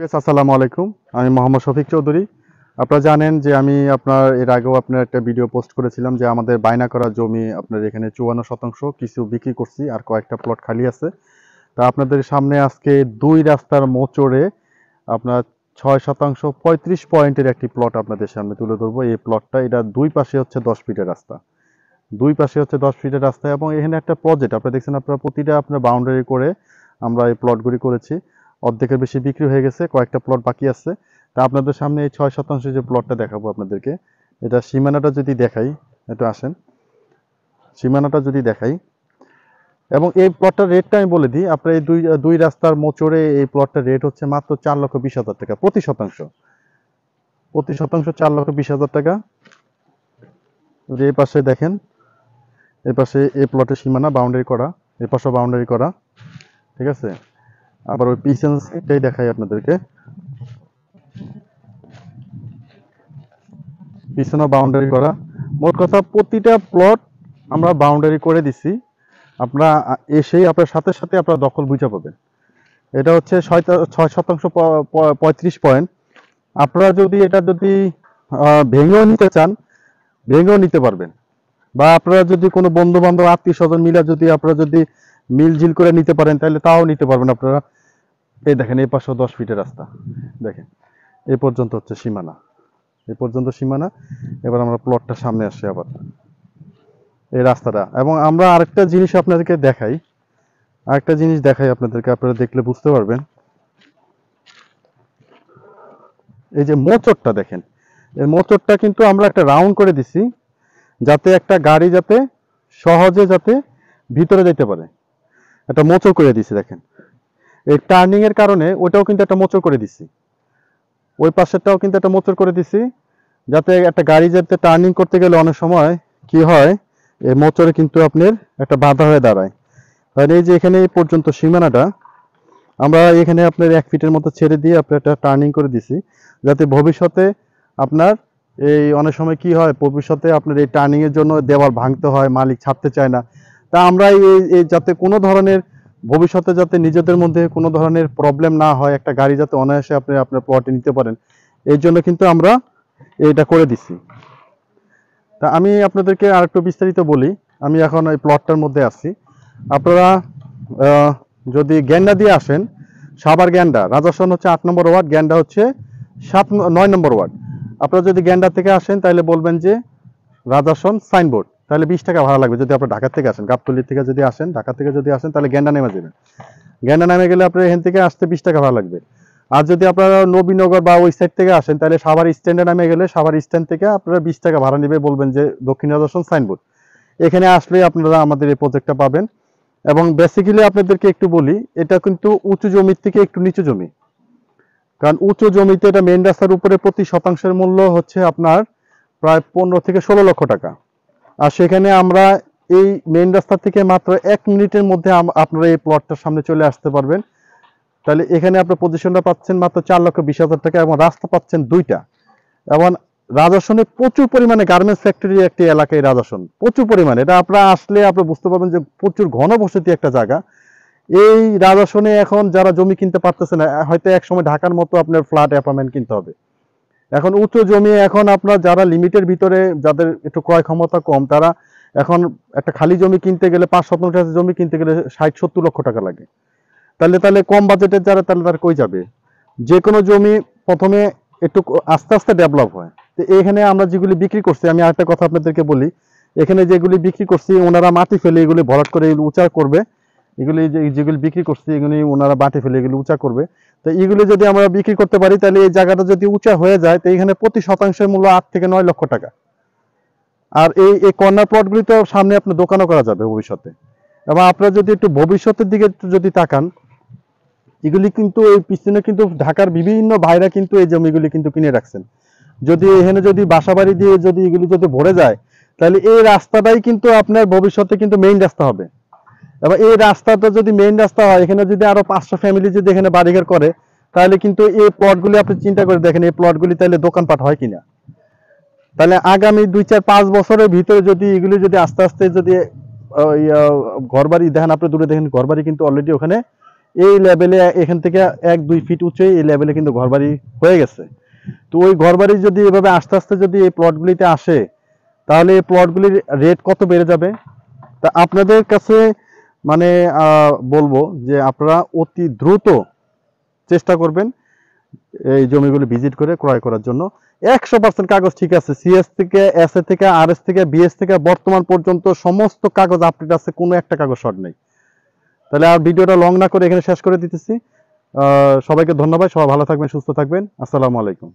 আসসালামু আলাইকুম। আমি মোহাম্মদ শফিক চৌধুরী। আপনারা জানেন যে আমি আপনার এর আগেও আপনার একটা ভিডিও পোস্ট করেছিলাম যে আমাদের বায়না করা জমি আপনার এখানে 54% কিছু বিক্রি করছি, আর কয়েকটা প্লট খালি আছে। তা আপনাদের সামনে আজকে দুই রাস্তার মোচড়ে আপনার 6% 35 পয়েন্টের একটি প্লট আপনাদের সামনে তুলে ধরবো। এই প্লটটা এটা দুই পাশে হচ্ছে 10 ফিটের রাস্তা, দুই পাশে হচ্ছে 10 ফিটের রাস্তা, এবং এখানে একটা প্রজেক্ট আপনারা দেখছেন। আপনারা প্রতিটা আপনার বাউন্ডারি করে আমরা এই প্লটগুলি করেছি। অর্ধেকের বেশি বিক্রি হয়ে গেছে, কয়েকটা প্লট বাকি আছে। তা আপনাদের সামনে এই 6% যে প্লটটা দেখাবো আপনাদেরকে, এটা সীমানাটা যদি দেখাই, একটু আসেন, সীমানাটা যদি দেখাই, এবং এই প্লটটার রেটটা আমি বলে দিই। আপনার এই দুই দুই রাস্তার মোচড়ে এই প্লটটার রেট হচ্ছে মাত্র 4,20,000 টাকা প্রতি শতাংশ। প্রতি শতাংশ 4,20,000 টাকা। যে এই পাশে দেখেন, এই পাশে এই প্লটের সীমানা বাউন্ডারি করা, এই পাশে বাউন্ডারি করা, ঠিক আছে। আবার ওই পিছন সাইডটাই দেখাই আপনাদেরকে, পিছনে বাউন্ডারি করা। মোট কথা প্রতিটা প্লট আমরা বাউন্ডারি করে দিছি। আপনারা এসেই আপনার সাথে সাথে আপনারা দখল বুঝে পাবেন। এটা হচ্ছে 6% 35 পয়েন্ট। আপনারা যদি এটা যদি ভেঙেও নিতে চান, ভেঙেও নিতে পারবেন, বা আপনারা যদি কোনো বন্ধু বান্ধব আত্মীয় স্বজন মিলে যদি আপনারা যদি মিলজিল করে নিতে পারেন, তাহলে তাও নিতে পারবেন আপনারা। এই দেখেন, এই পাশেও 10 ফিটের রাস্তা, দেখেন এই পর্যন্ত হচ্ছে সীমানা, এই পর্যন্ত সীমানা। এবার আমরা প্লটটার সামনে আসছি, আবার এই রাস্তাটা। এবং আমরা আরেকটা জিনিস আপনাদেরকে দেখাই, আরেকটা জিনিস দেখাই আপনাদেরকে, আপনারা দেখলে বুঝতে পারবেন। এই যে মোচড়টা দেখেন, এই মোচড়টা কিন্তু আমরা একটা রাউন্ড করে দিছি, যাতে একটা গাড়ি যাতে সহজে যাতে ভিতরে যেতে পারে। একটা মোচড় করে দিছি দেখেন। এই টার্নিং এর কারণে ওইটাও কিন্তু একটা মোচড় করে দিছি, ওই পাশেরটাও কিন্তু একটা মোচড় করে দিছি, যাতে একটা গাড়ি যাতে টার্নিং করতে গেলে অনেক সময় কি হয়, এই মোচড়ে কিন্তু আপনার একটা বাধা হয়ে দাঁড়ায়। তাহলে এই যে এখানে এই পর্যন্ত সীমানাটা আমরা এখানে আপনার 1 ফিটের মতো ছেড়ে দিয়ে আপনার একটা টার্নিং করে দিছি, যাতে ভবিষ্যতে আপনার এই অনেক সময় কি হয়, ভবিষ্যতে আপনার এই টার্নিং এর জন্য দেওয়াল ভাঙতে হয়, মালিক ছাড়তে চায় না। তা আমরা এই যাতে কোনো ধরনের ভবিষ্যতে যাতে নিজেদের মধ্যে কোনো ধরনের প্রবলেম না হয়, একটা গাড়ি যাতে অনায়াসে আপনি আপনার প্লটে নিতে পারেন, এই জন্য কিন্তু আমরা এটা করে দিছি। তা আমি আপনাদেরকে আরেকটু বিস্তারিত বলি। আমি এখন এই প্লটটার মধ্যে আছি। আপনারা যদি গ্যান্ডা দিয়ে আসেন, সাভার গ্যান্ডা, রাজাসন হচ্ছে 8 নম্বর ওয়ার্ড, গ্যান্ডা হচ্ছে 9 নম্বর ওয়ার্ড। আপনারা যদি গ্যান্ডা থেকে আসেন তাহলে বলবেন যে রাজাসন সাইনবোর্ড, তাহলে 20 টাকা ভাড়া লাগবে। যদি আপনারা ঢাকা থেকে আসেন, গাবতলী থেকে যদি আসেন, ঢাকা থেকে যদি আসেন, তাহলে গ্যান্ডা নেমে যাবেন। গ্যান্ডা নামে গেলে আপনার এখান থেকে আসতে 20 টাকা ভাড়া লাগবে। আর যদি আপনারা নবীনগর বা ওই সাইড থেকে আসেন, তাহলে সাভার স্ট্যান্ডে নামে গেলে সাভার স্ট্যান্ড থেকে আপনারা 20 টাকা ভাড়া নেবে, বলবেন যে দক্ষিণ রাজাসন সাইনবোর্ড। এখানে আসলে আপনারা আমাদের এই প্রজেক্টটা পাবেন। এবং বেসিক্যালি আপনাদেরকে একটু বলি, এটা কিন্তু উঁচু জমির থেকে একটু নিচু জমি। কারণ উঁচু জমিতে এটা মেইন রাস্তার উপরে প্রতি শতাংশের মূল্য হচ্ছে আপনার প্রায় 15 থেকে 16 লক্ষ টাকা। আর সেখানে আমরা এই মেইন রাস্তা থেকে মাত্র 1 মিনিটের মধ্যে আপনারা এই প্লটটার সামনে চলে আসতে পারবেন। তাহলে এখানে আপনার পজিশনটা পাচ্ছেন মাত্র 4,20,000 টাকা, এবং রাস্তা পাচ্ছেন দুইটা। এবং রাজাসনে প্রচুর পরিমাণে গার্মেন্টস ফ্যাক্টরি একটি এলাকায়, রাজাসন প্রচুর পরিমাণে। এটা আপনারা আসলে আপনি বুঝতে পারবেন যে প্রচুর ঘনবসতি একটা জায়গা। এই রাজাসনে এখন যারা জমি কিনতে পারতেছে না, হয়তো এক সময় ঢাকার মতো আপনার ফ্ল্যাট অ্যাপার্টমেন্ট কিনতে হবে। এখন উঁচু জমি, এখন আপনার যারা লিমিটের ভিতরে, যাদের একটু ক্রয় ক্ষমতা কম, তারা এখন একটা খালি জমি কিনতে গেলে, 5 শতাংশ জমি কিনতে গেলে 60-70 লক্ষ টাকা লাগে। তাহলে তাহলে কম বাজেটের যারা, তাহলে তার কই যাবে? যে কোনো জমি প্রথমে একটু আস্তে আস্তে ডেভেলপ হয়। তো এখানে আমরা যেগুলি বিক্রি করছি, আমি আরেকটা কথা আপনাদেরকে বলি, এখানে যেগুলি বিক্রি করছি ওনারা মাটি ফেলে এগুলি ভরাট করে উঁচা করবে। এগুলি যেগুলি বিক্রি করছি এগুলি ওনারা মাটি ফেলে এগুলি উঁচা করবে। তো এগুলি যদি আমরা বিক্রি করতে পারি, তাহলে এই জায়গাটা যদি উঁচা হয়ে যায়, তো এখানে প্রতি শতাংশের মূল্য 8 থেকে 9 লক্ষ টাকা। আর এই কর্নার প্লটগুলি তো সামনে আপনার দোকানও করা যাবে ভবিষ্যতে। এবং আপনারা যদি একটু ভবিষ্যতের দিকে একটু যদি তাকান, এগুলি কিন্তু এই পিছনে কিন্তু ঢাকার বিভিন্ন ভাইরা কিন্তু এই জমিগুলি কিন্তু কিনে রাখছেন। যদি এখানে যদি বাসাবাড়ি দিয়ে যদি এগুলি যদি ভরে যায়, তাহলে এই রাস্তাটাই কিন্তু আপনার ভবিষ্যতে কিন্তু মেইন রাস্তা হবে। এবং এই রাস্তাটা যদি মেইন রাস্তা হয়, এখানে যদি আরো 500 ফ্যামিলি যদি এখানে বাড়িঘর করে, তাহলে কিন্তু এই প্লটগুলি আপনি চিন্তা করে দেখেন, এই প্লটগুলি তাহলে দোকানপাট হয় কিনা। তাহলে আগামী 2-4-5 বছরের ভিতরে যদি এগুলি যদি আস্তে আস্তে যদি ঘরবাড়ি দেখেন, আপনি দূরে দেখেন ঘরবাড়ি কিন্তু অলরেডি ওখানে এই লেভেলে এখান থেকে 1-2 ফিট উঁচু এই লেভেলে কিন্তু ঘরবাড়ি হয়ে গেছে। তো ওই ঘরবাড়ি যদি এভাবে আস্তে আস্তে যদি এই প্লটগুলিতে আসে, তাহলে এই প্লটগুলির রেট কত বেড়ে যাবে। তা আপনাদের কাছে মানে বলবো যে আপনারা অতি দ্রুত চেষ্টা করবেন এই জমিগুলো ভিজিট করে ক্রয় করার জন্য। 100% কাগজ ঠিক আছে, সিএস থেকে, এস এ থেকে, আর এস থেকে, বিএস থেকে বর্তমান পর্যন্ত সমস্ত কাগজ আপডেট আছে, কোনো একটা কাগজ শর্ট নেই। তাহলে আর ভিডিওটা লং না করে এখানে শেষ করে দিতেছি। সবাইকে ধন্যবাদ, সবাই ভালো থাকবেন, সুস্থ থাকবেন। আসসালামু আলাইকুম।